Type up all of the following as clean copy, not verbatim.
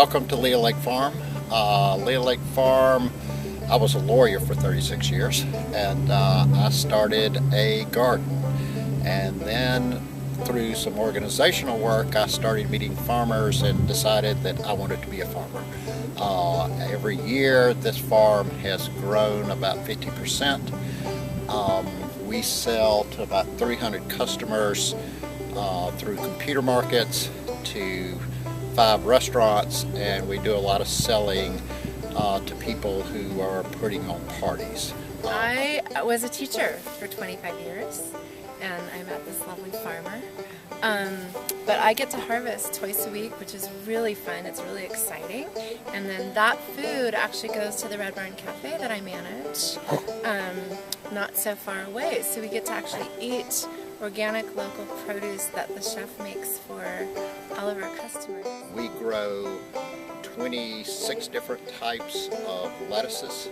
Welcome to Leah Lake Farm. Leah Lake Farm, I was a lawyer for 36 years and I started a garden, and then through some organizational work I started meeting farmers and decided that I wanted to be a farmer. Every year this farm has grown about 50%. We sell to about 300 customers through computer markets, to 5 restaurants, and we do a lot of selling to people who are putting on parties. I was a teacher for 25 years and I met this lovely farmer. But I get to harvest twice a week, which is really fun. It's really exciting. And then that food actually goes to the Red Barn Cafe that I manage, not so far away. So we get to actually eat organic local produce that the chef makes for all of our customers. We grow 26 different types of lettuces.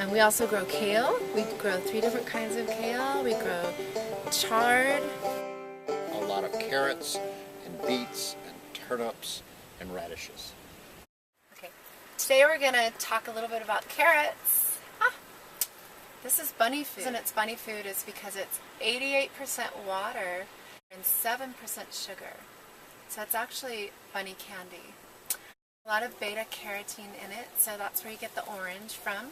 And we also grow kale. We grow 3 different kinds of kale. We grow chard. A lot of carrots and beets and turnips and radishes. Okay, today we're going to talk a little bit about carrots. This is bunny food, and it's bunny food is because it's 88% water and 7% sugar. So it's actually bunny candy. A lot of beta carotene in it, so that's where you get the orange from.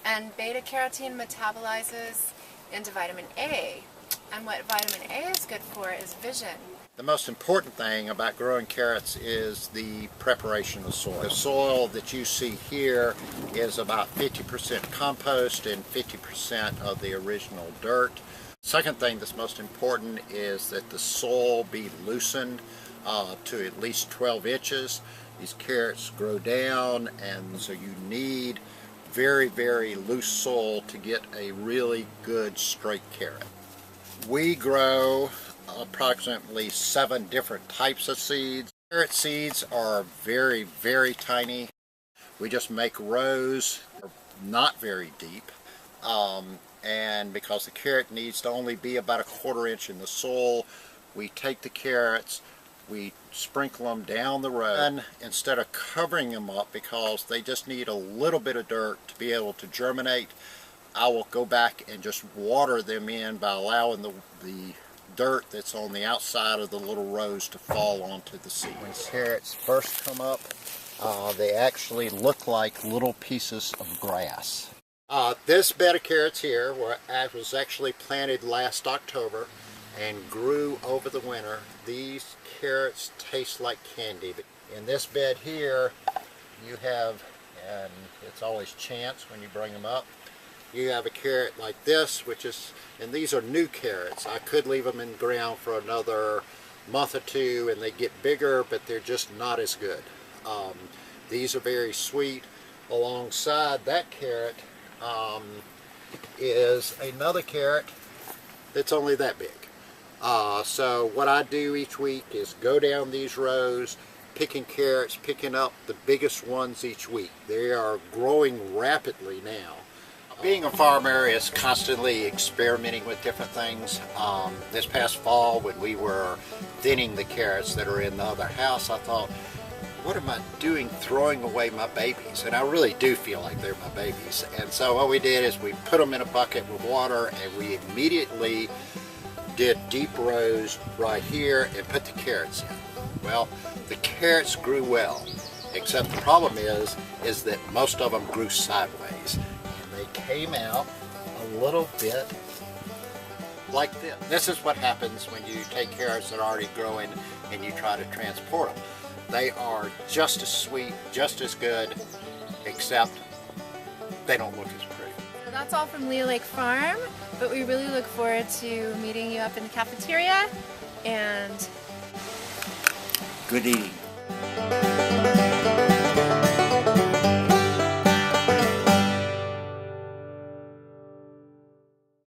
And beta carotene metabolizes into vitamin A. And what vitamin A is good for is vision. The most important thing about growing carrots is the preparation of the soil. The soil that you see here is about 50% compost and 50% of the original dirt. Second thing that's most important is that the soil be loosened to at least 12 inches. These carrots grow down, and so you need very, very loose soil to get a really good straight carrot. We grow approximately 7 different types of seeds. Carrot seeds are very, very tiny. We just make rows, not very deep, and because the carrot needs to only be about a 1/4 inch in the soil, we take the carrots, we sprinkle them down the row, and instead of covering them up because they just need a little bit of dirt to be able to germinate, I will go back and just water them in by allowing the dirt that's on the outside of the little rows to fall onto the seed. When carrots first come up, they actually look like little pieces of grass. This bed of carrots here was actually planted last October and grew over the winter. These carrots taste like candy. In this bed here, you have, and it's always chance when you bring them up, you have a carrot like this, which is, and these are new carrots. I could leave them in the ground for another month or 2 and they get bigger, but they're just not as good. These are very sweet. Alongside that carrot is another carrot that's only that big. So what I do each week is go down these rows, picking carrots, picking up the biggest ones each week. They are growing rapidly now. Being a farmer is constantly experimenting with different things. This past fall, when we were thinning the carrots that are in the other house, I thought, what am I doing throwing away my babies? And I really do feel like they're my babies. And so what we did is we put them in a bucket with water, and we immediately did deep rows right here and put the carrots in. Well, the carrots grew well, except the problem is that most of them grew sideways. Came out a little bit like this. This is what happens when you take carrots that are already growing and you try to transport them. They are just as sweet, just as good, except they don't look as pretty. So that's all from Leah Lake Farm, but we really look forward to meeting you up in the cafeteria, and good eating.